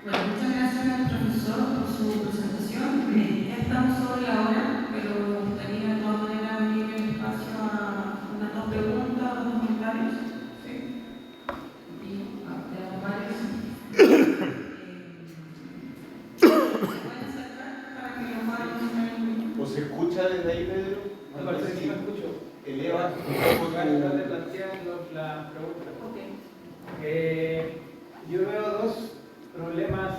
Bueno, muchas gracias al profesor por su presentación. Ya estamos sobre la hora, pero me gustaría de todas maneras abrir el espacio a unas dos preguntas, dos comentarios. ¿Sí? Y tenemos varios. ¿Se pueden acercar para que los varios ¿O se escucha desde ahí, Pedro? Me parece que sí me escucho. Eleva un poco Tratar de plantear la pregunta. Ok. Yo veo dos problemas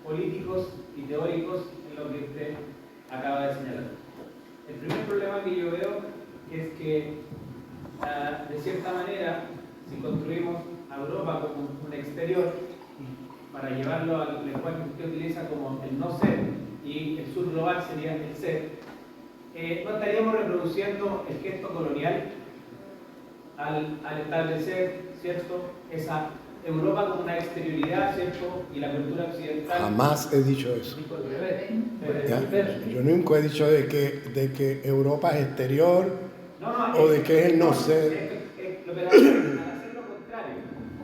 políticos y teóricos en lo que usted acaba de señalar. El primer problema que yo veo es que, de cierta manera, si construimos a Europa como un exterior, para llevarlo al lenguaje que usted utiliza como el no ser, y el sur global sería el ser, no estaríamos reproduciendo el gesto colonial al establecer, ¿cierto?, esa Europa como una exterioridad, ¿cierto?, y la cultura occidental. Jamás he dicho eso. ¿Ya? Yo nunca he dicho de que Europa es exterior o de que es el no ser.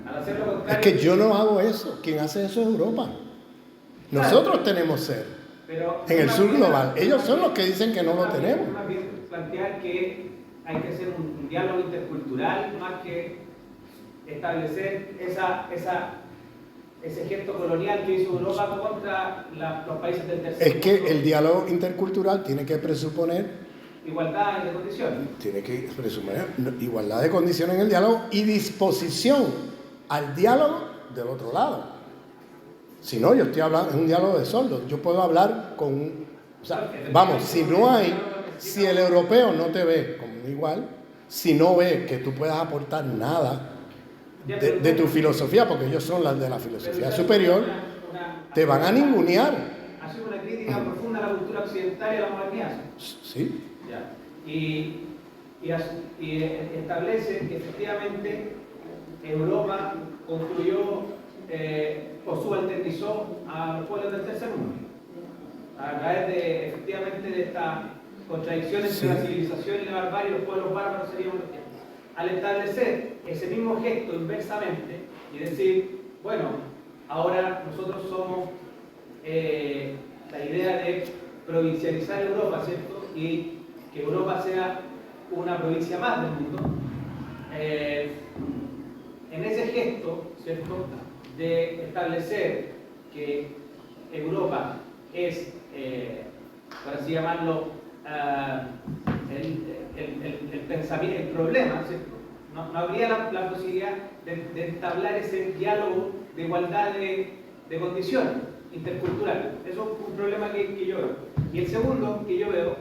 Al hacer lo contrario, Es que yo no hago eso. Quien hace eso es Europa. Nosotros tenemos ser pero en el sur global. Ellos son los que dicen que no lo tenemos. Más bien plantear que hay que hacer un diálogo intercultural más que establecer ese gesto colonial que hizo Europa contra los países del tercer mundo. Es que el diálogo intercultural tiene que presuponer Igualdad de condiciones. Tiene que presuponer igualdad de condiciones en el diálogo y disposición al diálogo del otro lado. Si no, yo estoy hablando, es un diálogo de sordos. Yo puedo hablar con o sea, vamos, si el europeo no te ve como igual, si no ve que tú puedas aportar nada de tu filosofía, porque ellos son las de la filosofía superior, te van a ningunear. Ha sido una crítica profunda a la cultura occidental y a la modernidad. Sí. Ya. Y establece que efectivamente Europa construyó o subalternizó a los pueblos del tercer mundo a través de efectivamente de esta contradicción entre la civilización y la barbarie. Los pueblos bárbaros serían al establecer ese mismo gesto inversamente y decir, bueno, ahora nosotros somos la idea de provincializar Europa, ¿cierto? Y que Europa sea una provincia más del mundo. En ese gesto, ¿cierto?, de establecer que Europa es, por así llamarlo, el pensamiento, el problema, ¿cierto? No habría la posibilidad de entablar ese diálogo de igualdad de condiciones interculturales. Eso es un problema que yo veo. Y el segundo que yo veo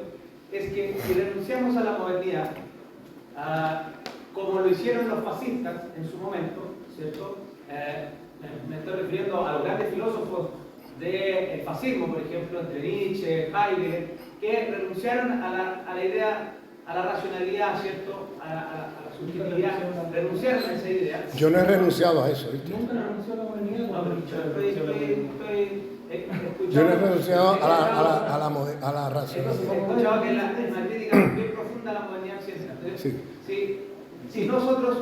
es que si renunciamos a la modernidad, como lo hicieron los fascistas en su momento, ¿cierto? Me estoy refiriendo a los grandes filósofos del fascismo, por ejemplo, entre Nietzsche, Heidegger, que renunciaron a la idea, a la racionalidad, ¿cierto? A la subjetividad, renunciaron a esa idea. Yo no he renunciado a eso, ¿viste? Nunca renunció a la modernidad. No, Yo no he renunciado a la racionalidad. He escuchado que es una crítica muy profunda a la modernidad occidental. Si nosotros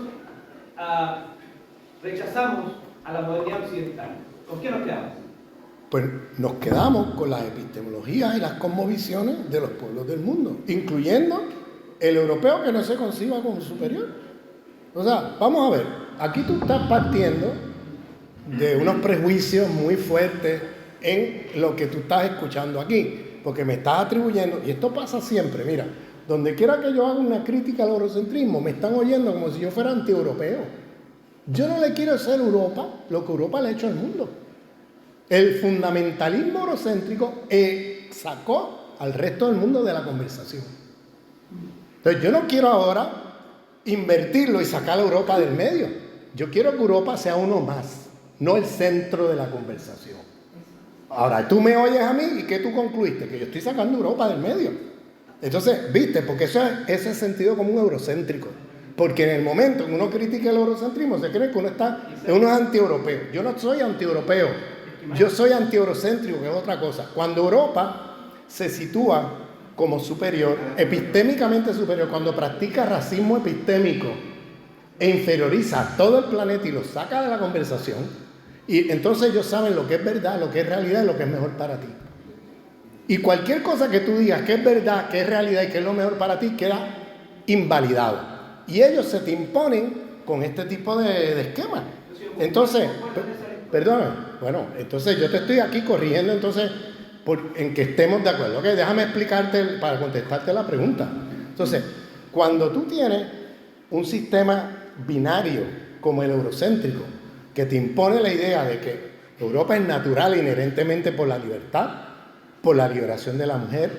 rechazamos a la modernidad occidental, ¿con qué nos quedamos? Pues nos quedamos con las epistemologías y las cosmovisiones de los pueblos del mundo, incluyendo el europeo que no se conciba como superior. O sea, vamos a ver, aquí tú estás partiendo de unos prejuicios muy fuertes en lo que tú estás escuchando aquí, porque me estás atribuyendo, y esto pasa siempre, mira, donde quiera que yo haga una crítica al eurocentrismo, me están oyendo como si yo fuera antieuropeo. Yo no le quiero hacer a Europa lo que Europa le ha hecho al mundo. El fundamentalismo eurocéntrico sacó al resto del mundo de la conversación. Entonces yo no quiero ahora invertirlo y sacar a Europa del medio. Yo quiero que Europa sea uno más, no el centro de la conversación. Ahora, tú me oyes a mí y ¿qué tú concluiste? Que yo estoy sacando a Europa del medio. Entonces, viste, porque eso es ese sentido común eurocéntrico. Porque en el momento en que uno critica el eurocentrismo, se cree que uno es anti-europeo. Yo no soy anti-europeo, yo soy anti-eurocéntrico, que es otra cosa. Cuando Europa se sitúa como superior, epistémicamente superior, cuando practica racismo epistémico e inferioriza a todo el planeta y lo saca de la conversación, Y entonces ellos saben lo que es verdad, lo que es realidad y lo que es mejor para ti. Y cualquier cosa que tú digas que es verdad, que es realidad y que es lo mejor para ti, queda invalidado. Y ellos se te imponen con este tipo de esquemas. Entonces, perdona, bueno, entonces yo te estoy aquí corrigiendo entonces en que estemos de acuerdo. ¿Okay? Déjame explicarte para contestarte la pregunta. Entonces, cuando tú tienes un sistema binario como el eurocéntrico, que te impone la idea de que Europa es natural inherentemente por la libertad, por la liberación de la mujer,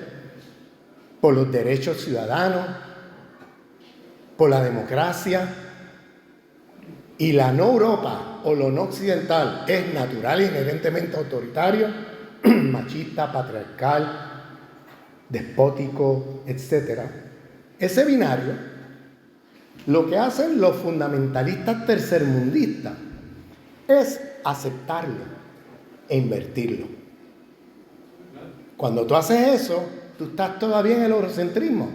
por los derechos ciudadanos, por la democracia, y la no Europa o lo no occidental es natural inherentemente autoritario, machista, patriarcal, despótico, etc. Ese binario, lo que hacen los fundamentalistas tercermundistas es aceptarlo e invertirlo. Cuando tú haces eso, tú estás todavía en el eurocentrismo.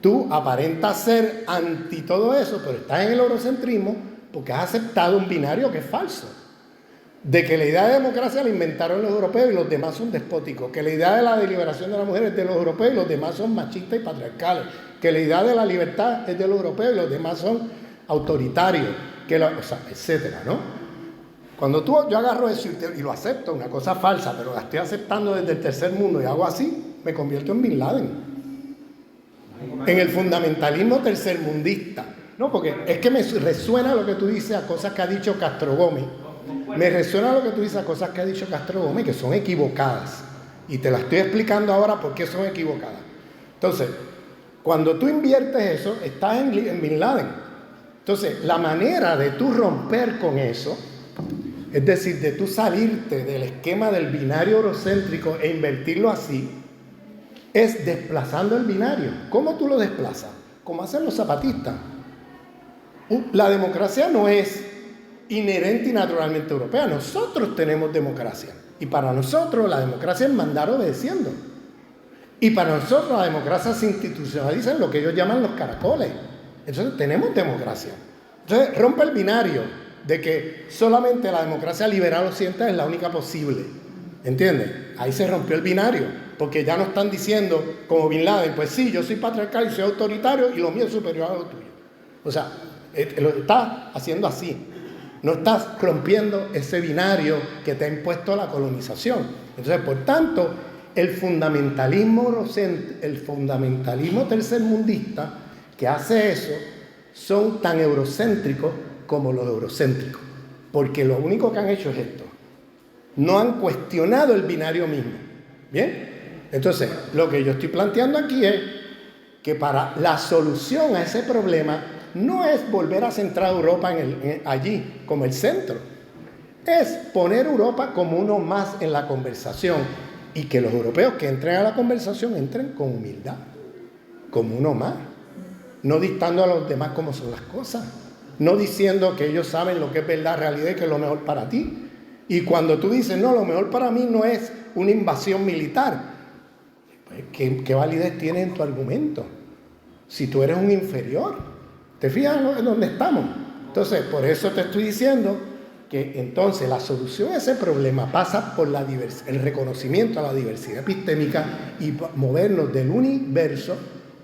Tú aparentas ser anti todo eso, pero estás en el eurocentrismo porque has aceptado un binario que es falso. De que la idea de democracia la inventaron los europeos y los demás son despóticos. Que la idea de la liberación de la mujer es de los europeos y los demás son machistas y patriarcales. Que la idea de la libertad es de los europeos y los demás son autoritarios. Etcétera, ¿no? Cuando yo agarro eso y lo acepto, una cosa falsa, pero la estoy aceptando desde el tercer mundo y hago así, me convierto en Bin Laden. En el fundamentalismo tercermundista. No, porque es que me resuena lo que tú dices a cosas que ha dicho Castro Gómez. Me resuena lo que tú dices a cosas que ha dicho Castro Gómez que son equivocadas. Y te las estoy explicando ahora por qué son equivocadas. Entonces, cuando tú inviertes eso, estás en Bin Laden. Entonces, la manera de tú romper con eso, es decir, de tú salirte del esquema del binario eurocéntrico e invertirlo así, es desplazando el binario. ¿Cómo tú lo desplazas? Como hacen los zapatistas. La democracia no es inherente y naturalmente europea. Nosotros tenemos democracia. Y para nosotros la democracia es mandar obedeciendo. Y para nosotros la democracia se institucionaliza en lo que ellos llaman los caracoles. Entonces tenemos democracia. Entonces rompe el binario de que solamente la democracia liberal occidental es la única posible. ¿Entiendes? Ahí se rompió el binario, porque ya no están diciendo, como Bin Laden, pues sí, yo soy patriarcal y soy autoritario y lo mío es superior a lo tuyo. O sea, lo está haciendo así. No estás rompiendo ese binario que te ha impuesto la colonización. Entonces, por tanto, el fundamentalismo tercermundista que hace eso son tan eurocéntricos como los eurocéntricos, porque lo único que han hecho es esto. No han cuestionado el binario mismo. ¿Bien? Entonces, lo que yo estoy planteando aquí es que para la solución a ese problema no es volver a centrar a Europa allí como el centro, es poner Europa como uno más en la conversación y que los europeos que entren a la conversación entren con humildad, como uno más, no dictando a los demás cómo son las cosas. No diciendo que ellos saben lo que es verdad, realidad y que es lo mejor para ti. Y cuando tú dices, no, lo mejor para mí no es una invasión militar, pues, ¿qué validez tiene en tu argumento? Si tú eres un inferior, ¿te fijas en dónde estamos? Entonces, por eso te estoy diciendo que entonces la solución a ese problema pasa por el reconocimiento a la diversidad epistémica y movernos del universo,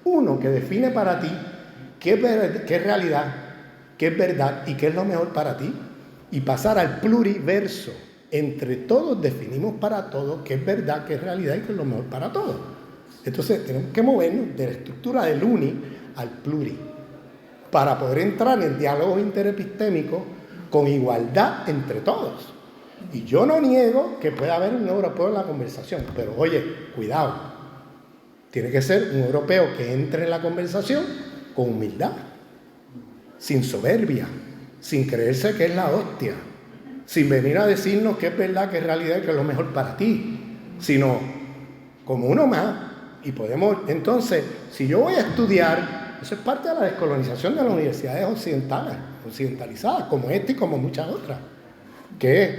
uno que define para ti qué es realidad, qué es verdad y qué es lo mejor para ti, y pasar al pluriverso. Entre todos definimos para todos qué es verdad, qué es realidad y qué es lo mejor para todos. Entonces tenemos que movernos de la estructura del uni al pluri para poder entrar en diálogos interepistémicos con igualdad entre todos. Y yo no niego que pueda haber un europeo en la conversación, pero oye, cuidado, tiene que ser un europeo que entre en la conversación con humildad, sin soberbia, sin creerse que es la hostia, sin venir a decirnos que es verdad, que es realidad y que es lo mejor para ti, sino como uno más. Y podemos, entonces, si yo voy a estudiar, eso es parte de la descolonización de las universidades occidentalizadas, como esta y como muchas otras, que es,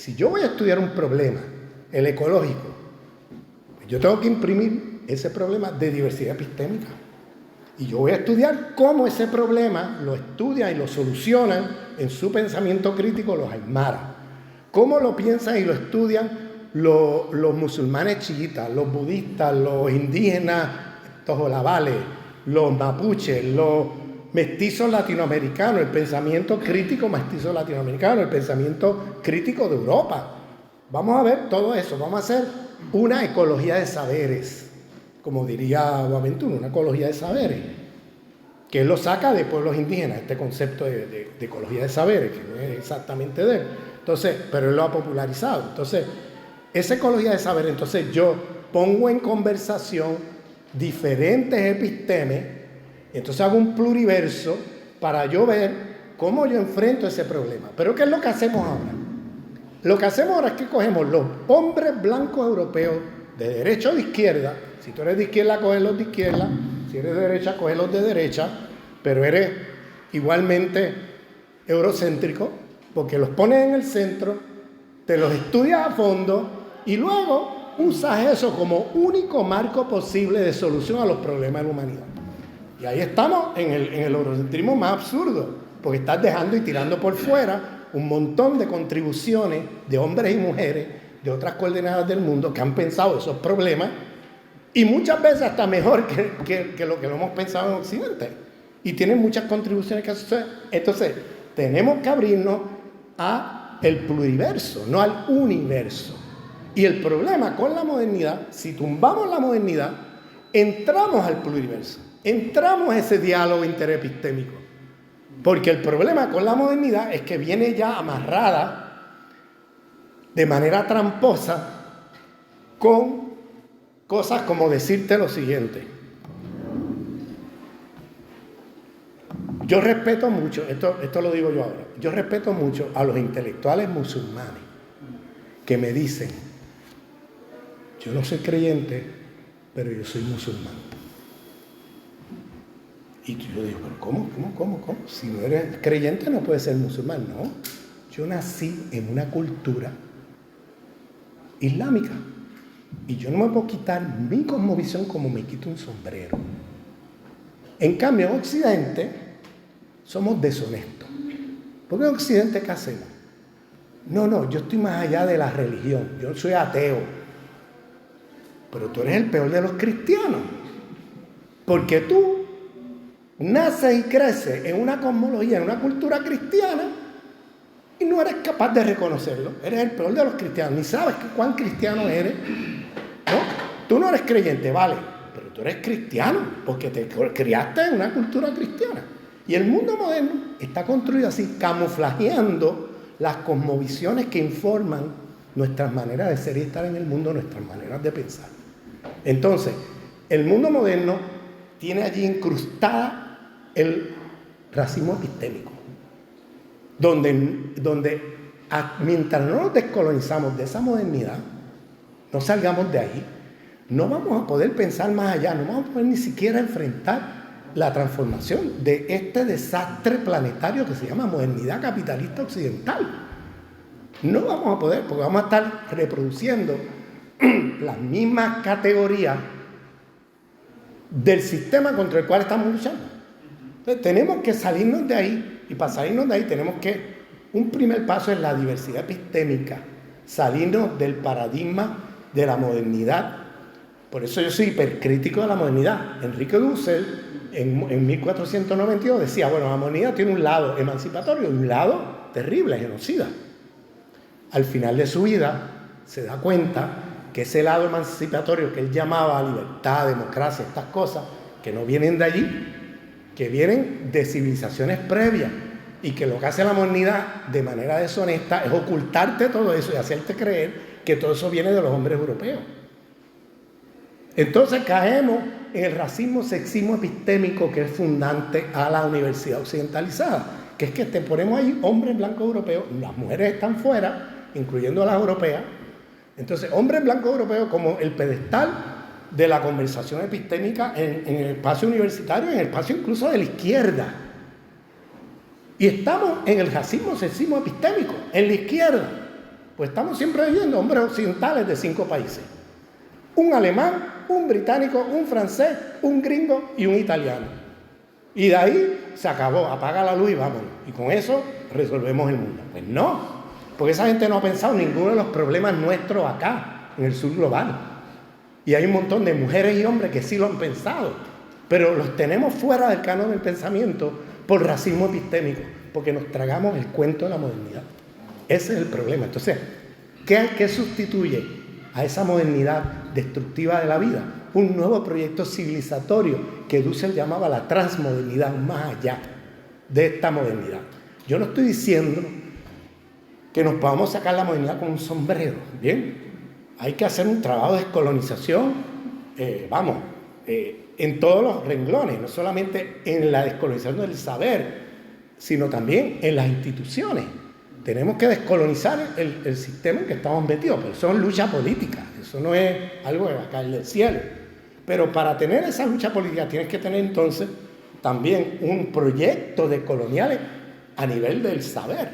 si yo voy a estudiar un problema, el ecológico, yo tengo que imprimir ese problema de diversidad epistémica. Y yo voy a estudiar cómo ese problema lo estudian y lo solucionan en su pensamiento crítico los aymara. ¿Cómo lo piensan y lo estudian los musulmanes chiitas, los budistas, los indígenas tojolabales, los mapuches, los mestizos latinoamericanos, el pensamiento crítico mestizo latinoamericano, el pensamiento crítico de Europa? Vamos a ver todo eso, vamos a hacer una ecología de saberes, como diría Boaventura, una ecología de saberes, que él lo saca de pueblos indígenas, este concepto de ecología de saberes, que no es exactamente de él. Entonces, pero él lo ha popularizado. Entonces, esa ecología de saberes, entonces yo pongo en conversación diferentes epistemes, entonces hago un pluriverso para yo ver cómo yo enfrento ese problema. Pero ¿qué es lo que hacemos ahora? Lo que hacemos ahora es que cogemos los hombres blancos europeos de derecha o de izquierda. Si tú eres de izquierda, coges los de izquierda. Si eres de derecha, coges los de derecha. Pero eres igualmente eurocéntrico, porque los pones en el centro, te los estudias a fondo y luego usas eso como único marco posible de solución a los problemas de la humanidad. Y ahí estamos en el eurocentrismo más absurdo, porque estás dejando y tirando por fuera un montón de contribuciones de hombres y mujeres de otras coordenadas del mundo que han pensado esos problemas y muchas veces hasta mejor que lo que lo hemos pensado en Occidente, y tienen muchas contribuciones que hacer. Entonces tenemos que abrirnos a el pluriverso, no al universo. Y el problema con la modernidad, si tumbamos la modernidad, entramos al pluriverso, entramos a ese diálogo interepistémico. Porque el problema con la modernidad es que viene ya amarrada de manera tramposa con cosas como decirte lo siguiente. Yo respeto mucho, esto lo digo yo ahora, yo respeto mucho a los intelectuales musulmanes que me dicen, yo no soy creyente, pero yo soy musulmán. Y yo digo, pero ¿cómo? Si no eres creyente no puedes ser musulmán. No, yo nací en una cultura islámica y yo no me puedo quitar mi cosmovisión como me quito un sombrero. En cambio, en Occidente somos deshonestos. Porque en Occidente, ¿qué hacemos? No, yo estoy más allá de la religión, yo soy ateo. Pero tú eres el peor de los cristianos, porque tú naces y creces en una cosmología, en una cultura cristiana, y no eres capaz de reconocerlo. Eres el peor de los cristianos, ni sabes cuán cristiano eres, ¿no? Tú no eres creyente, vale, pero tú eres cristiano, porque te criaste en una cultura cristiana. Y el mundo moderno está construido así, camuflajeando las cosmovisiones que informan nuestras maneras de ser y estar en el mundo, nuestras maneras de pensar. Entonces, el mundo moderno tiene allí incrustada el racismo epistémico, donde mientras no nos descolonizamos de esa modernidad, no salgamos de ahí, no vamos a poder pensar más allá, no vamos a poder ni siquiera enfrentar la transformación de este desastre planetario que se llama modernidad capitalista occidental. No vamos a poder, porque vamos a estar reproduciendo las mismas categorías del sistema contra el cual estamos luchando. Entonces tenemos que salirnos de ahí, y para salirnos de ahí tenemos que, un primer paso es la diversidad epistémica, salirnos del paradigma de la modernidad. Por eso yo soy hipercrítico de la modernidad. Enrique Dussel en 1492 decía, bueno, la modernidad tiene un lado emancipatorio y un lado terrible, genocida. Al final de su vida se da cuenta que ese lado emancipatorio que él llamaba libertad, democracia, estas cosas, que no vienen de allí, que vienen de civilizaciones previas, y que lo que hace la modernidad de manera deshonesta es ocultarte todo eso y hacerte creer que todo eso viene de los hombres europeos. Entonces caemos en el racismo, sexismo epistémico que es fundante a la universidad occidentalizada, que es que te ponemos ahí hombres blancos europeos, las mujeres están fuera, incluyendo a las europeas. Entonces, hombres blancos europeos como el pedestal de la conversación epistémica en el espacio universitario, en el espacio incluso de la izquierda. Y estamos en el racismo, sexismo epistémico, en la izquierda. Pues estamos siempre viendo hombres occidentales de 5 países. Un alemán, un británico, un francés, un gringo y un italiano. Y de ahí se acabó, apaga la luz y vámonos. Y con eso resolvemos el mundo. Pues no, porque esa gente no ha pensado en ninguno de los problemas nuestros acá, en el sur global. Y hay un montón de mujeres y hombres que sí lo han pensado, pero los tenemos fuera del canon del pensamiento por racismo epistémico, porque nos tragamos el cuento de la modernidad. Ese es el problema. Entonces, ¿qué sustituye a esa modernidad destructiva de la vida? Un nuevo proyecto civilizatorio que Dussel llamaba la transmodernidad, más allá de esta modernidad. Yo no estoy diciendo que nos podamos sacar la modernidad con un sombrero, ¿bien? Hay que hacer un trabajo de descolonización, en todos los renglones, no solamente en la descolonización del saber, sino también en las instituciones. Tenemos que descolonizar el sistema en que estamos metidos, pero eso es lucha política, eso no es algo que va a caer del cielo. Pero para tener esa lucha política tienes que tener entonces también un proyecto de coloniales a nivel del saber,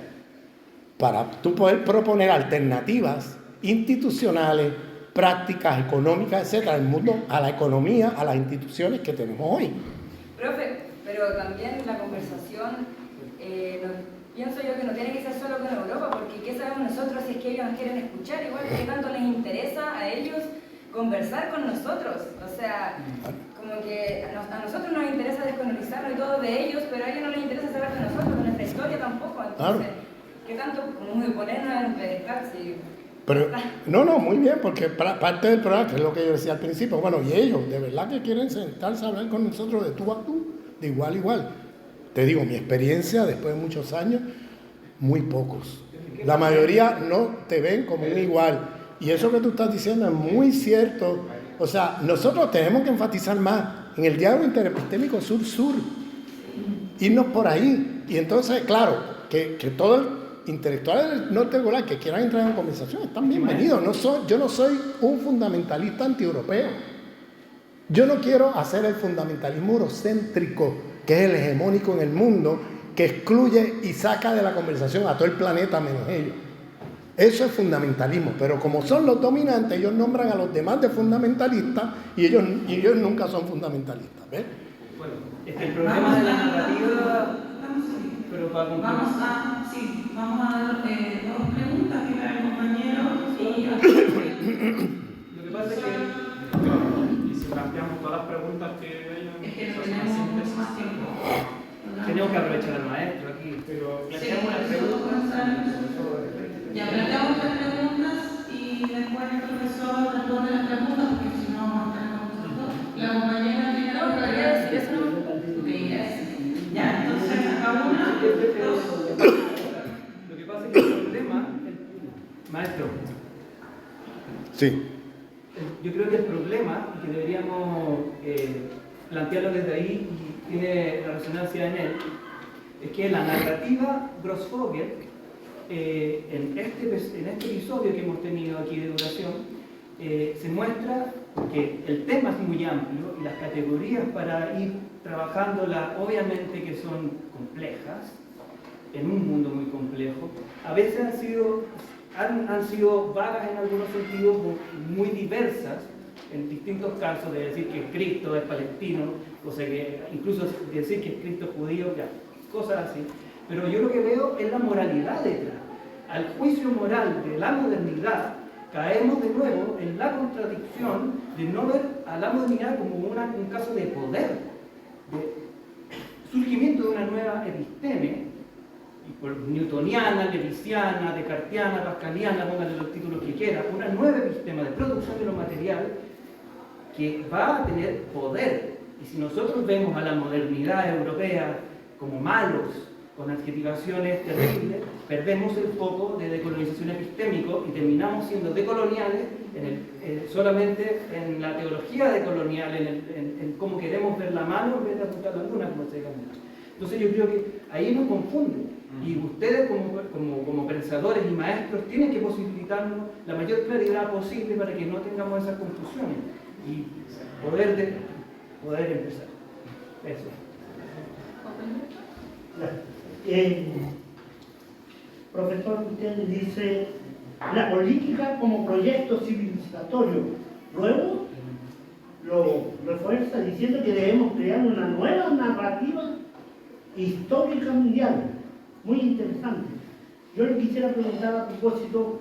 para tú poder proponer alternativas institucionales, prácticas, económicas, etcétera, al mundo, a la economía, a las instituciones que tenemos hoy. Profe, pero también la conversación, pienso yo que no tiene que ser solo con Europa, porque ¿qué sabemos nosotros si es que ellos nos quieren escuchar? Igual, ¿qué tanto les interesa a ellos conversar con nosotros? O sea, como que a nosotros nos interesa descolonizarnos y todo de ellos, pero a ellos no les interesa saber de nosotros, de nuestra historia tampoco. Entonces, ¿qué tanto como ponernos en un pedestal si... Pero, no, muy bien, porque parte del programa, que es lo que yo decía al principio, bueno, y ellos, de verdad que quieren sentarse a hablar con nosotros de tú a tú, de igual a igual. Te digo, mi experiencia, después de muchos años, muy pocos. La mayoría no te ven como un igual. Y eso que tú estás diciendo es muy cierto. O sea, nosotros tenemos que enfatizar más en el diálogo interepistémico sur-sur. Irnos por ahí. Y entonces, claro, que todos los intelectuales del norte global que quieran entrar en conversación están bienvenidos. Yo no soy un fundamentalista anti-europeo. Yo no quiero hacer el fundamentalismo eurocéntrico, que es el hegemónico en el mundo, que excluye y saca de la conversación a todo el planeta menos ellos. Eso es fundamentalismo, pero como son los dominantes, ellos nombran a los demás de fundamentalistas y ellos nunca son fundamentalistas, ¿ves? Bueno, es que el problema de la narrativa... Pero para concluir... Vamos a dar dos preguntas que para el compañero y... Lo que pasa es que... Y si cambiamos todas las preguntas que hayan... Es que no tenemos mucho más tiempo. Tenemos que aprovechar al maestro aquí, pero planteamos una pregunta. Ya planteamos las preguntas y después el profesor responde las preguntas, porque si no, la compañera tiene la quería decir eso, ¿no? Ya, entonces acá una, dos. Lo que pasa es que el problema, maestro, Sí. yo creo que el problema, que deberíamos plantearlo desde ahí y tiene la resonancia en él, es que la narrativa Grossfogel, en este episodio que hemos tenido aquí de duración, se muestra que el tema es muy amplio y las categorías para ir trabajándolas obviamente que son complejas, en un mundo muy complejo, a veces han sido vagas en algunos sentidos, muy diversas en distintos casos, de decir que Cristo es palestino, o sea que incluso decir que Cristo es judío, ya, cosas así. Pero yo lo que veo es la moralidad detrás. Al juicio moral de la modernidad caemos de nuevo en la contradicción de no ver a la modernidad como un caso de poder, de surgimiento de una nueva episteme, y por newtoniana, levisiana, descartiana, pascaliana, pónganle los títulos que quieran, una nueva epistema de producción de lo material que va a tener poder. Y si nosotros vemos a la modernidad europea como malos, con adjetivaciones terribles, perdemos el foco de decolonización epistémico y terminamos siendo decoloniales solamente en la teología decolonial, en cómo queremos ver la mano en vez de apuntar la luna, como se diga. Entonces yo creo que ahí nos confunden. Y ustedes como pensadores y maestros tienen que posibilitarnos la mayor claridad posible para que no tengamos esas confusiones y poder empezar. Eso. Profesor, usted dice la política como proyecto civilizatorio. Luego lo refuerza diciendo que debemos crear una nueva narrativa histórica mundial, muy interesante. Yo le quisiera preguntar a propósito,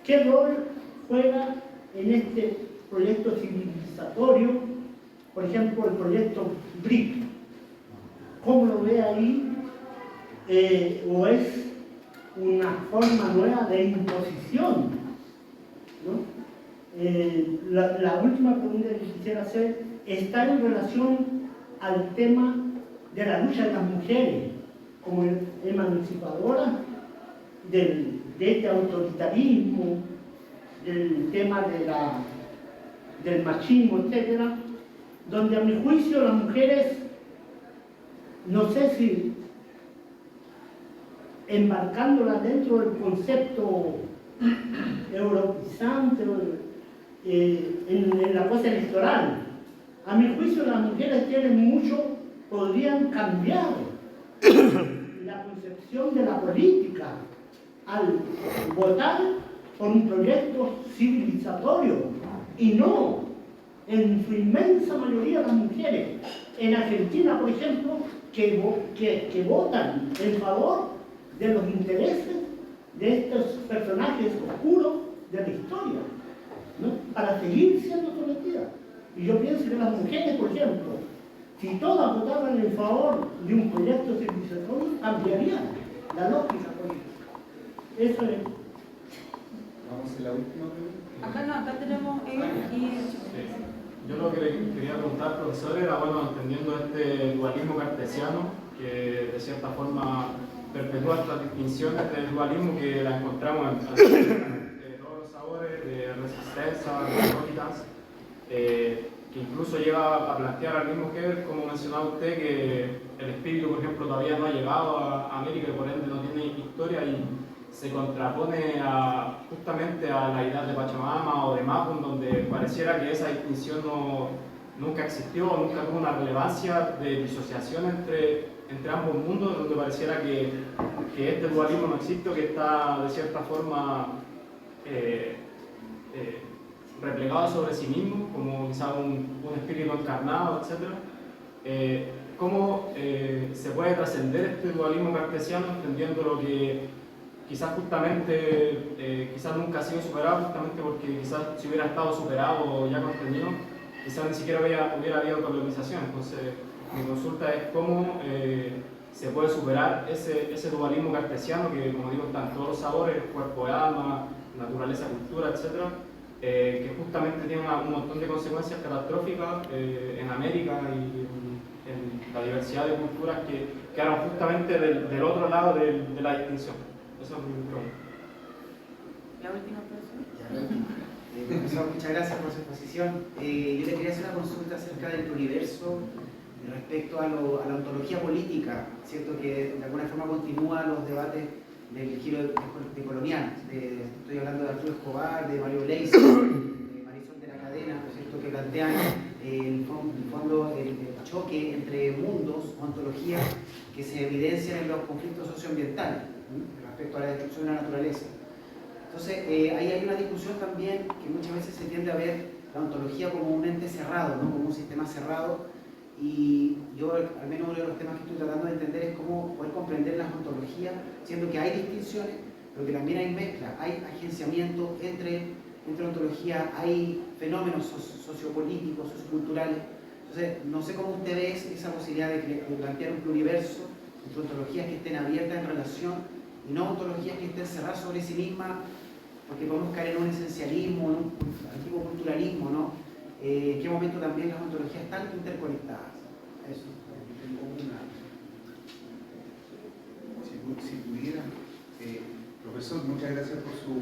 ¿qué rol juega en este proyecto civilizatorio, por ejemplo, el proyecto BRIC? ¿Cómo lo ve ahí? ¿O es una forma nueva de imposición, ¿no? La última pregunta que quisiera hacer está en relación al tema de la lucha de las mujeres como emancipadoras de este autoritarismo, del tema del machismo, etcétera, donde a mi juicio las mujeres, no sé si embarcándolas dentro del concepto europeizante en la cosa electoral, a mi juicio las mujeres tienen mucho, podrían cambiar la concepción de la política al votar por un proyecto civilizatorio y no en su inmensa mayoría las mujeres en Argentina, por ejemplo, que votan en favor de los intereses de estos personajes oscuros de la historia, ¿no? Para seguir siendo sometidas. Y yo pienso que las mujeres, por ejemplo, si todas votaran en favor de un proyecto civilizatorio, cambiaría la lógica política. Eso es. Vamos a la última pregunta. Acá no, acá tenemos Yo lo que le quería preguntar, profesor, era, bueno, entendiendo este dualismo cartesiano, que de cierta forma perpetúa estas distinciones del dualismo que la encontramos en todos los sabores de resistencia, retóricas, que incluso llega a plantear al mismo Heber, como mencionaba usted, que el espíritu, por ejemplo, todavía no ha llegado a América y por ende no tiene historia y se contrapone justamente a la idea de Pachamama o de Mapun, donde pareciera que esa distinción nunca existió, nunca tuvo una relevancia de disociación entre ambos mundos, donde pareciera que este dualismo no existe, que está de cierta forma replegado sobre sí mismo, como quizá un espíritu encarnado, etc. ¿Cómo se puede trascender este dualismo cartesiano, entendiendo lo que quizás justamente, quizás nunca ha sido superado, justamente porque quizás si hubiera estado superado o ya contenido, quizás ni siquiera hubiera habido colonización? Entonces, mi consulta es cómo se puede superar ese dualismo cartesiano que, como digo, está en todos los sabores, cuerpo, alma, naturaleza, cultura, etc., que justamente tiene un montón de consecuencias catastróficas en América y en la diversidad de culturas que quedaron justamente del otro lado de la distinción. Esa es mi pregunta. la última persona. Profesor, muchas gracias por su exposición. Yo le quería hacer una consulta acerca del pluriverso respecto a la ontología política, ¿cierto? Que de alguna forma continúa los debates del giro de colonial. Estoy hablando de Arturo Escobar, de Mario Leis, de Marisol de la Cadena, ¿cierto? Que plantean en fondo el choque entre mundos, ontologías que se evidencian en los conflictos socioambientales respecto a la destrucción de la naturaleza. Entonces, ahí hay una discusión también que muchas veces se tiende a ver la ontología como un ente cerrado, ¿no? Como un sistema cerrado, y yo, al menos uno de los temas que estoy tratando de entender es cómo poder comprender las ontologías, siendo que hay distinciones, pero que también hay mezcla, hay agenciamiento entre ontologías, hay fenómenos sociopolíticos, socioculturales. Entonces, no sé cómo usted ve esa posibilidad de plantear un pluriverso entre ontologías que estén abiertas en relación y no ontologías que estén cerradas sobre sí mismas, porque podemos caer en un esencialismo, en un antiguo culturalismo, ¿no? En qué momento también las ontologías están interconectadas. Eso. Si pudiera, profesor, muchas gracias por su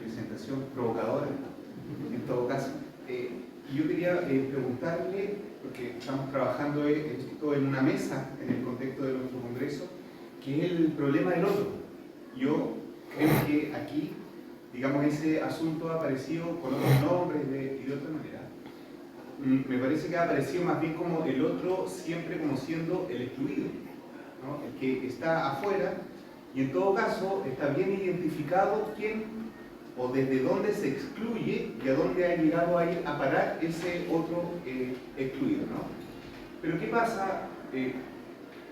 presentación provocadora, en todo caso. Yo quería preguntarle, porque estamos trabajando esto en una mesa en el contexto de nuestro congreso, que es el problema del otro. Yo creo que aquí, digamos, ese asunto ha aparecido con otros nombres y de otra manera. Me parece que ha aparecido más bien como el otro, siempre como siendo el excluido, ¿no? El que está afuera, y en todo caso está bien identificado quién o desde dónde se excluye y a dónde ha llegado a ir a parar ese otro excluido, ¿no? Pero ¿qué pasa?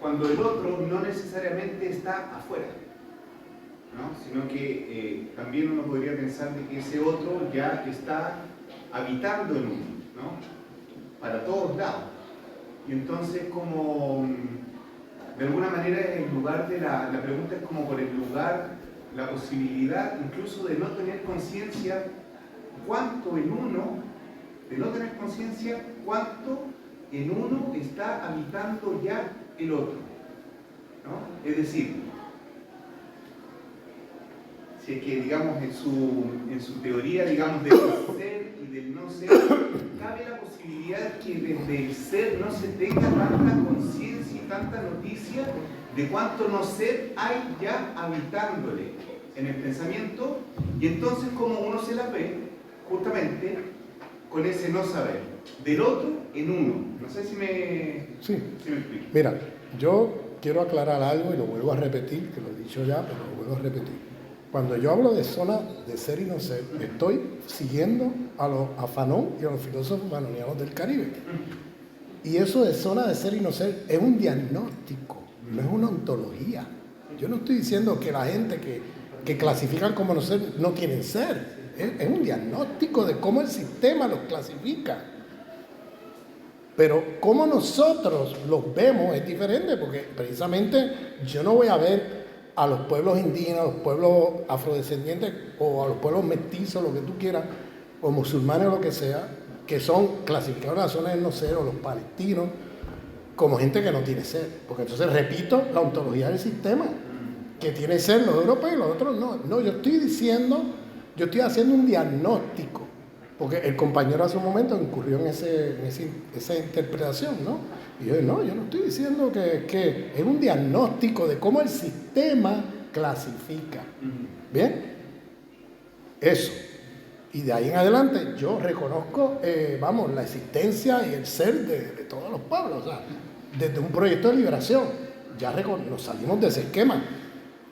cuando el otro no necesariamente está afuera, ¿no? Sino que también uno podría pensar de que ese otro ya está habitando en uno, ¿no? Para todos lados. Y entonces como, de alguna manera, el lugar de la pregunta es como por el lugar, la posibilidad incluso de no tener conciencia cuánto en uno, de no tener conciencia cuánto en uno está habitando ya el otro, ¿no? Es decir, si es que, digamos, en su teoría, digamos, del ser y del no ser, cabe la posibilidad que desde el ser no se tenga tanta conciencia y tanta noticia de cuánto no ser hay ya habitándole en el pensamiento, y entonces como uno se la ve, justamente, con ese no saber, del otro en uno. No sé si me explico. Mira, yo quiero aclarar algo y lo vuelvo a repetir, que lo he dicho ya, pero lo vuelvo a repetir. Cuando yo hablo de zona de ser y no ser, estoy siguiendo a Fanon y a los filósofos fanonianos del Caribe. Y eso de zona de ser y no ser es un diagnóstico, no es una ontología. Yo no estoy diciendo que la gente que clasifican como no ser no quieren ser. Es un diagnóstico de cómo el sistema los clasifica. Pero cómo nosotros los vemos es diferente, porque precisamente yo no voy a ver a los pueblos indígenas, a los pueblos afrodescendientes o a los pueblos mestizos, lo que tú quieras, o musulmanes o lo que sea, que son clasificados en la zona del no ser, o los palestinos, como gente que no tiene ser. Porque entonces repito la ontología del sistema, que tiene ser los europeos y los otros no. No, yo estoy haciendo un diagnóstico, porque el compañero hace un momento incurrió en esa interpretación, ¿no? Y yo no estoy diciendo que es un diagnóstico de cómo el sistema clasifica. ¿Bien? Eso. Y de ahí en adelante yo reconozco, la existencia y el ser de todos los pueblos. O sea, desde un proyecto de liberación, ya nos salimos de ese esquema.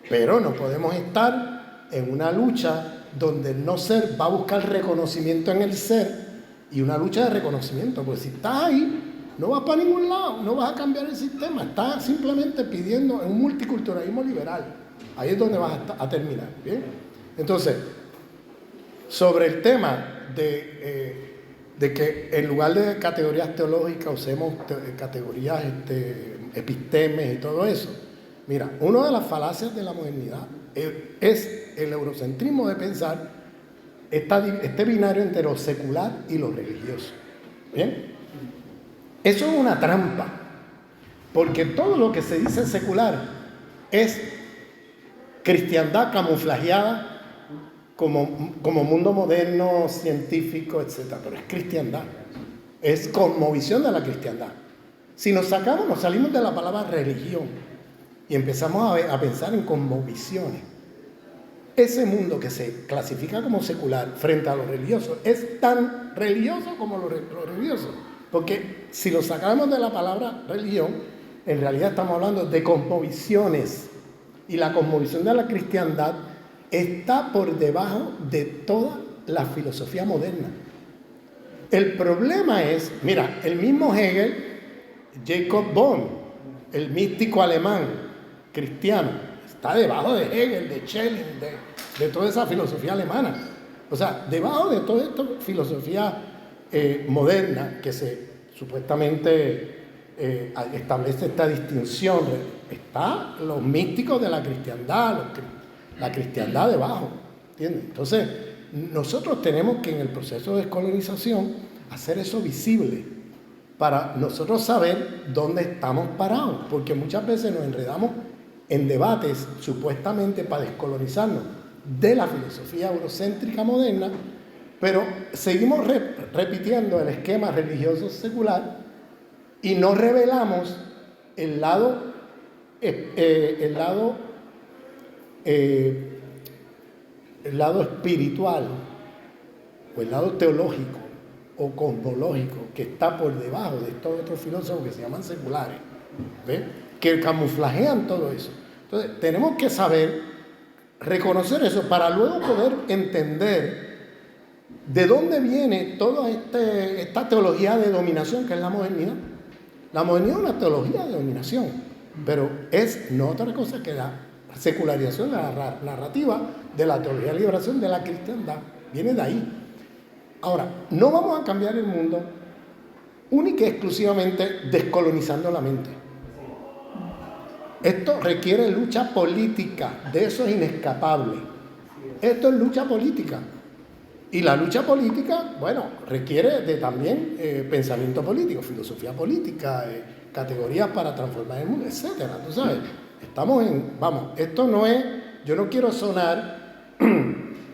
Pero no podemos estar en una lucha donde el no ser va a buscar reconocimiento en el ser, y una lucha de reconocimiento, porque si estás ahí, no vas para ningún lado, no vas a cambiar el sistema, estás simplemente pidiendo un multiculturalismo liberal. Ahí es donde vas a terminar, ¿bien? Entonces, sobre el tema de que en lugar de categorías teológicas usemos categorías epistemes y todo eso, mira, una de las falacias de la modernidad es el eurocentrismo de pensar este binario entre lo secular y lo religioso. ¿Bien? Eso es una trampa, porque todo lo que se dice secular es cristiandad camuflajeada como mundo moderno, científico, etc. Pero es cristiandad, es cosmovisión de la cristiandad. Si nos salimos de la palabra religión y empezamos a pensar en cosmovisiones, ese mundo que se clasifica como secular frente a lo religioso es tan religioso como lo religioso. Porque si lo sacamos de la palabra religión, en realidad estamos hablando de cosmovisiones. Y la cosmovisión de la cristiandad está por debajo de toda la filosofía moderna. El problema es, mira, el mismo Hegel, Jacob Bohm, el místico alemán cristiano, está debajo de Hegel, de Schelling, de toda esa filosofía alemana. O sea, debajo de toda esta filosofía moderna que supuestamente establece esta distinción, están los místicos de la cristiandad, la cristiandad debajo, ¿entiendes? Entonces, nosotros tenemos que en el proceso de descolonización hacer eso visible para nosotros saber dónde estamos parados, porque muchas veces nos enredamos en debates supuestamente para descolonizarnos de la filosofía eurocéntrica moderna, pero seguimos repitiendo el esquema religioso secular y no revelamos el lado espiritual o el lado teológico o cosmológico que está por debajo de estos otros filósofos que se llaman seculares, ¿ves? Que camuflajean todo eso. Entonces tenemos que saber reconocer eso para luego poder entender de dónde viene toda esta teología de dominación que es la modernidad. La modernidad es una teología de dominación. pero es no otra cosa que la secularización de la narrativa de la teología de liberación de la cristiandad. Viene de ahí. Ahora, no vamos a cambiar el mundo única y exclusivamente descolonizando la mente. Esto requiere lucha política, de eso es inescapable. Esto es lucha política. Y la lucha política, bueno, requiere de también pensamiento político, filosofía política, categorías para transformar el mundo, etcétera. Tú sabes, estamos esto no es, yo no quiero sonar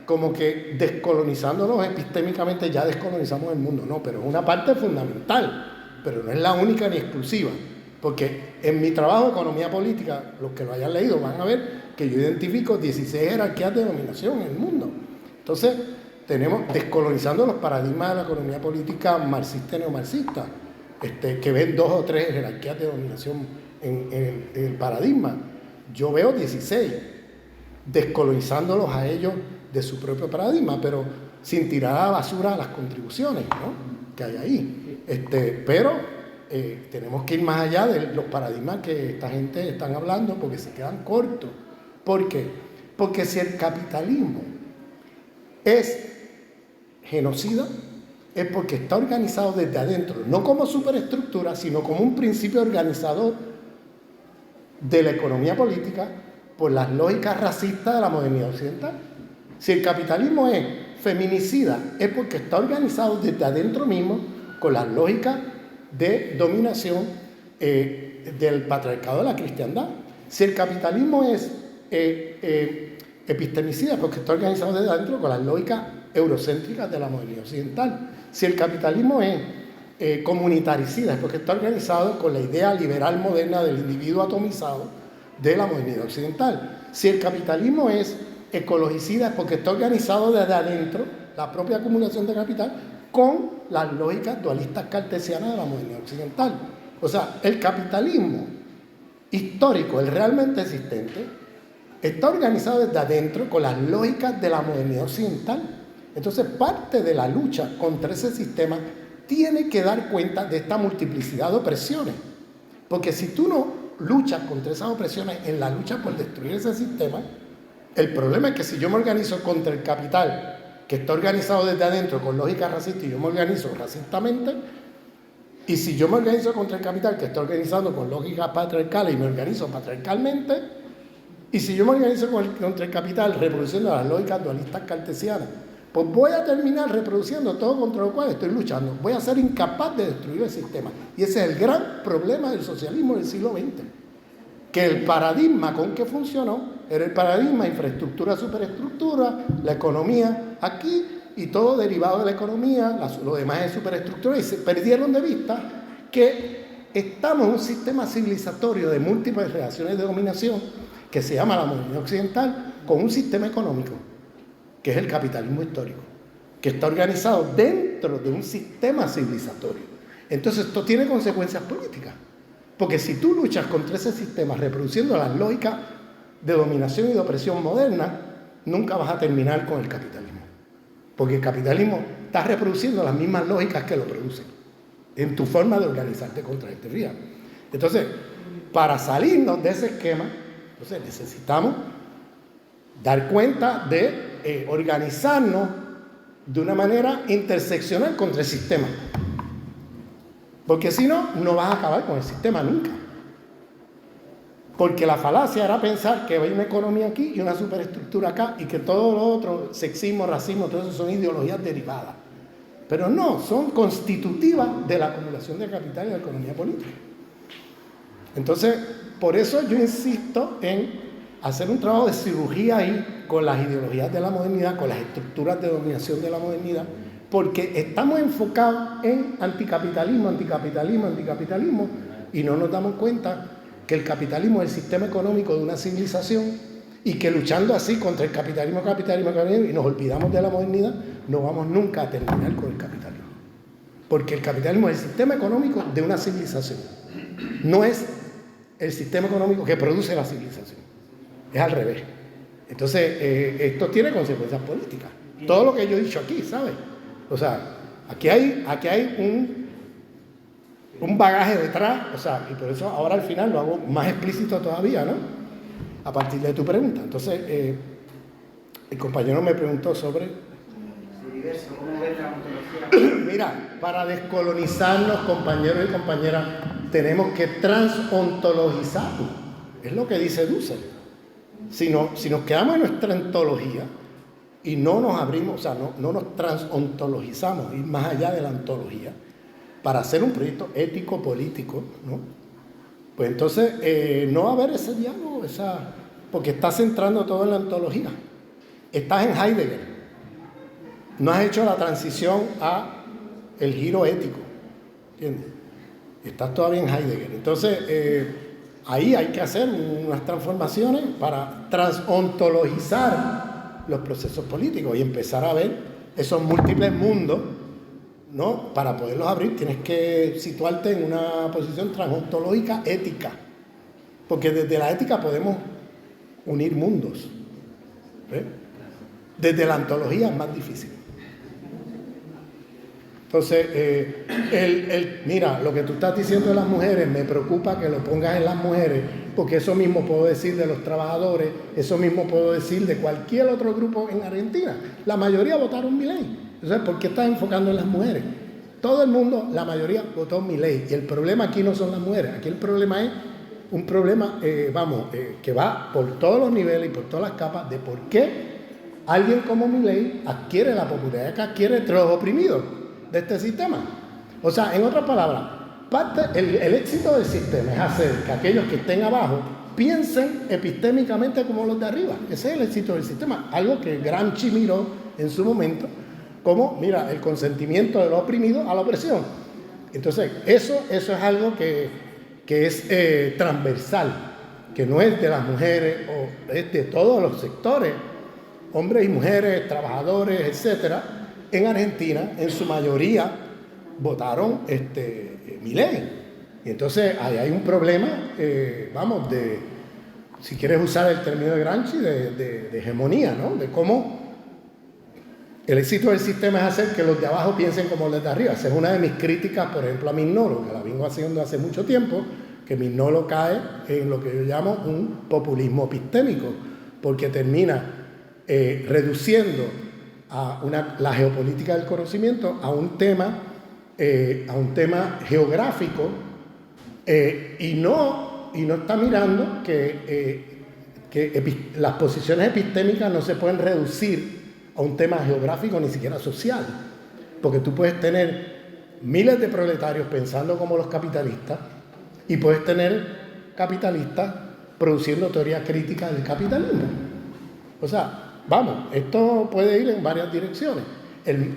como que descolonizándonos epistémicamente ya descolonizamos el mundo, no, pero es una parte fundamental, pero no es la única ni exclusiva, porque en mi trabajo de economía política, los que lo hayan leído van a ver que yo identifico 16 jerarquías de dominación en el mundo. Entonces, tenemos descolonizando los paradigmas de la economía política marxista y neomarxista, que ven 2 o 3 jerarquías de dominación en el paradigma. Yo veo 16, descolonizándolos a ellos de su propio paradigma, pero sin tirar a la basura las contribuciones, ¿no?, que hay ahí. Pero tenemos que ir más allá de los paradigmas que esta gente están hablando, porque se quedan cortos. ¿Por qué? Porque si el capitalismo es genocida, es porque está organizado desde adentro, no como superestructura, sino como un principio organizador de la economía política por las lógicas racistas de la modernidad occidental. Si el capitalismo es feminicida, es porque está organizado desde adentro mismo con las lógicas de dominación del patriarcado de la cristiandad. Si el capitalismo es epistemicida, es porque está organizado desde adentro con las lógicas eurocéntricas de la modernidad occidental. Si el capitalismo es comunitaricida, es porque está organizado con la idea liberal moderna del individuo atomizado de la modernidad occidental. Si el capitalismo es ecologicida, es porque está organizado desde adentro, la propia acumulación de capital, con las lógicas dualistas cartesianas de la modernidad occidental. O sea, el capitalismo histórico, el realmente existente, está organizado desde adentro con las lógicas de la modernidad occidental. Entonces, parte de la lucha contra ese sistema tiene que dar cuenta de esta multiplicidad de opresiones. Porque si tú no luchas contra esas opresiones en la lucha por destruir ese sistema, el problema es que si yo me organizo contra el capital, que está organizado desde adentro con lógica racista, y yo me organizo racistamente, y si yo me organizo contra el capital, que está organizado con lógica patriarcal y me organizo patriarcalmente, y si yo me organizo contra el capital reproduciendo las lógicas dualistas cartesianas, pues voy a terminar reproduciendo todo contra lo cual estoy luchando. Voy a ser incapaz de destruir el sistema. Y ese es el gran problema del socialismo del siglo XX. Que el paradigma con que funcionó era el paradigma infraestructura, superestructura, la economía aquí y todo derivado de la economía, lo demás es superestructura, y se perdieron de vista que estamos en un sistema civilizatorio de múltiples relaciones de dominación que se llama la modernidad occidental, con un sistema económico que es el capitalismo histórico, que está organizado dentro de un sistema civilizatorio. Entonces esto tiene consecuencias políticas, porque si tú luchas contra ese sistema reproduciendo las lógicas de dominación y de opresión moderna, nunca vas a terminar con el capitalismo, porque el capitalismo está reproduciendo las mismas lógicas que lo producen en tu forma de organizarte contra este río. Entonces, para salirnos de ese esquema, entonces necesitamos dar cuenta de organizarnos de una manera interseccional contra el sistema. Porque si no, no vas a acabar con el sistema nunca. Porque la falacia era pensar que hay una economía aquí y una superestructura acá y que todo lo otro, sexismo, racismo, todo eso son ideologías derivadas. Pero no, son constitutivas de la acumulación de capital y de la economía política. Entonces, por eso yo insisto en hacer un trabajo de cirugía ahí con las ideologías de la modernidad, con las estructuras de dominación de la modernidad, porque estamos enfocados en anticapitalismo, anticapitalismo, anticapitalismo, y no nos damos cuenta que el capitalismo es el sistema económico de una civilización y que luchando así contra el capitalismo, y nos olvidamos de la modernidad, no vamos nunca a terminar con el capitalismo. Porque el capitalismo es el sistema económico de una civilización, no es el sistema económico que produce la civilización. Es al revés. Entonces, esto tiene consecuencias políticas. Todo lo que yo he dicho aquí, ¿sabes? O sea, aquí hay un bagaje detrás, o sea, y por eso ahora al final lo hago más explícito todavía, ¿no? A partir de tu pregunta. Entonces, el compañero me preguntó sobre... Universo, ¿cómo ves la ontología? Mira, para descolonizarnos, compañeros y compañeras, tenemos que transontologizarnos. Es lo que dice Dussel. Si nos quedamos en nuestra ontología y no nos abrimos, o sea, no nos transontologizamos, ir más allá de la ontología, para hacer un proyecto ético, político, ¿no? Pues entonces no va a haber ese diálogo, porque estás centrando todo en la ontología. Estás en Heidegger. No has hecho la transición a el giro ético, ¿entiendes? Estás todavía en Heidegger. Entonces, ahí hay que hacer unas transformaciones para transontologizar los procesos políticos y empezar a ver esos múltiples mundos, ¿no? Para poderlos abrir tienes que situarte en una posición transontológica ética, porque desde la ética podemos unir mundos, ¿ves? Desde la ontología es más difícil. Entonces, mira, lo que tú estás diciendo de las mujeres, me preocupa que lo pongas en las mujeres, porque eso mismo puedo decir de los trabajadores, eso mismo puedo decir de cualquier otro grupo en Argentina. La mayoría votaron Milei. Entonces, ¿por qué estás enfocando en las mujeres? Todo el mundo, la mayoría votó Milei. Y el problema aquí no son las mujeres, aquí el problema es un problema, que va por todos los niveles y por todas las capas de por qué alguien como Milei adquiere la popularidad que adquiere entre los oprimidos de este sistema. O sea, en otras palabras, el éxito del sistema es hacer que aquellos que estén abajo piensen epistémicamente como los de arriba. Ese es el éxito del sistema. Algo que Gramsci miró en su momento como, mira, el consentimiento de los oprimidos a la opresión. Entonces, eso es algo que es transversal, que no es de las mujeres, o es de todos los sectores, hombres y mujeres, trabajadores, etcétera. En Argentina, en su mayoría, votaron Milei. Y entonces ahí hay un problema, si quieres usar el término de Gramsci, de hegemonía, ¿no? De cómo el éxito del sistema es hacer que los de abajo piensen como los de arriba. Esa es una de mis críticas, por ejemplo, a Mignolo, que la vengo haciendo hace mucho tiempo, que Mignolo cae en lo que yo llamo un populismo epistémico, porque termina reduciendo la geopolítica del conocimiento a un tema geográfico, y no está mirando que las posiciones epistémicas no se pueden reducir a un tema geográfico ni siquiera social, porque tú puedes tener miles de proletarios pensando como los capitalistas y puedes tener capitalistas produciendo teoría crítica del capitalismo. O sea, esto puede ir en varias direcciones.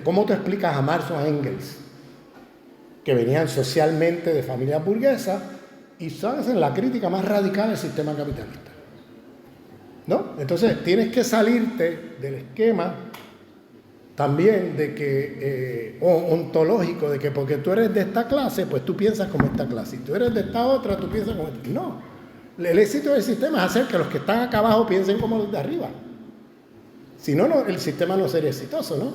¿Cómo te explicas a Marx o a Engels, que venían socialmente de familias burguesas y hacen la crítica más radical del sistema capitalista? ¿No? Entonces tienes que salirte del esquema también de que ontológico, de que porque tú eres de esta clase, pues tú piensas como esta clase, y tú eres de esta otra, tú piensas como esta. No, el éxito del sistema es hacer que los que están acá abajo piensen como los de arriba. Si no, el sistema no sería exitoso, ¿no?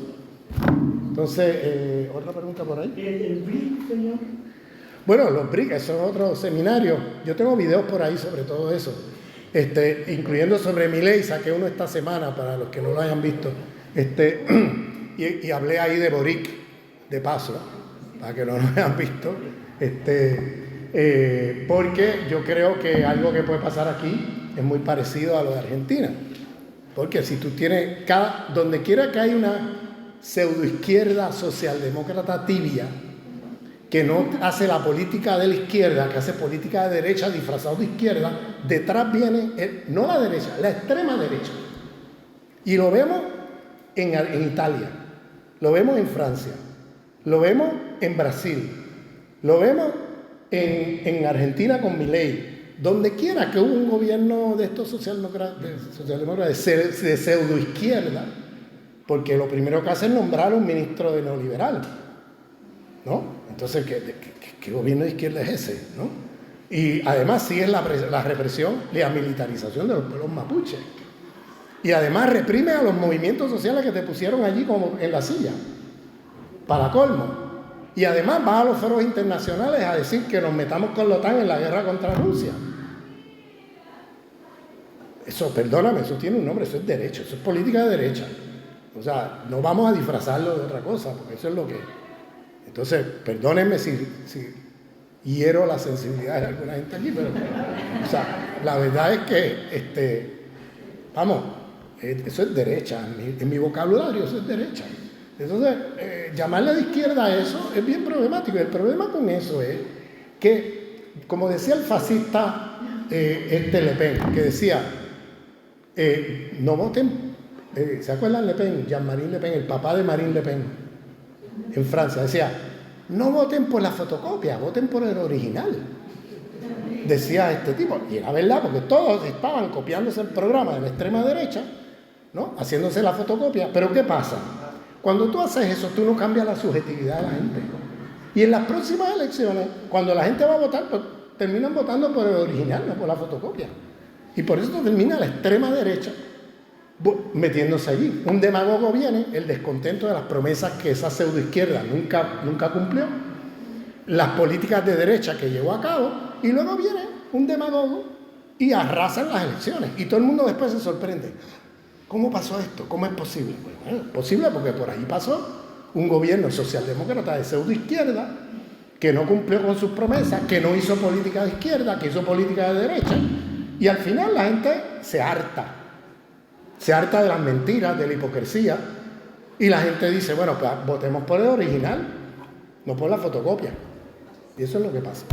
Entonces, otra pregunta por ahí. ¿El BRIC, señor? Bueno, los BRIC, eso es otro seminario. Yo tengo videos por ahí sobre todo eso, incluyendo sobre Milei. Saqué uno esta semana para los que no lo hayan visto. Y hablé ahí de Boric, de paso, para que no lo hayan visto. Porque yo creo que algo que puede pasar aquí es muy parecido a lo de Argentina. Porque si tú tienes, donde quiera que hay una pseudoizquierda socialdemócrata tibia, que no hace la política de la izquierda, que hace política de derecha disfrazado de izquierda, detrás viene, no la derecha, la extrema derecha. Y lo vemos en Italia, lo vemos en Francia, lo vemos en Brasil, lo vemos en Argentina con Milei. Donde quiera que hubo un gobierno de estos socialdemócratas de pseudoizquierda, porque lo primero que hace es nombrar a un ministro de neoliberal, ¿no? Entonces, ¿qué gobierno de izquierda es ese, no? Y además sigue la represión y la militarización de los pueblos mapuches. Y además reprime a los movimientos sociales que te pusieron allí como en la silla, para colmo. Y además va a los foros internacionales a decir que nos metamos con la OTAN en la guerra contra Rusia. Eso, perdóname, eso tiene un nombre, eso es derecho, eso es política de derecha. O sea, no vamos a disfrazarlo de otra cosa, porque eso es lo que es. Entonces, perdónenme si hiero la sensibilidad de alguna gente aquí, pero, o sea, la verdad es que, vamos, eso es derecha, en mi vocabulario eso es derecha. Entonces, llamarle de izquierda a eso es bien problemático. Y el problema con eso es que, como decía el fascista Le Pen, que decía, no voten, ¿se acuerdan Le Pen? Jean-Marie Le Pen, el papá de Marine Le Pen, en Francia, decía, no voten por la fotocopia, voten por el original. Decía este tipo, y era verdad, porque todos estaban copiándose el programa de la extrema derecha, ¿no? Haciéndose la fotocopia, pero ¿qué pasa? Cuando tú haces eso, tú no cambias la subjetividad de la gente. Y en las próximas elecciones, cuando la gente va a votar, pues terminan votando por el original, no por la fotocopia. Y por eso termina la extrema derecha metiéndose allí. Un demagogo viene, el descontento de las promesas que esa pseudoizquierda nunca cumplió, las políticas de derecha que llevó a cabo, y luego viene un demagogo y arrasan las elecciones. Y todo el mundo después se sorprende. ¿Cómo pasó esto? ¿Cómo es posible? Bueno, es posible porque por ahí pasó un gobierno socialdemócrata de pseudoizquierda que no cumplió con sus promesas, que no hizo política de izquierda, que hizo política de derecha, y al final la gente se harta de las mentiras, de la hipocresía, y la gente dice, bueno, pues votemos por el original, no por la fotocopia. Y eso es lo que pasa.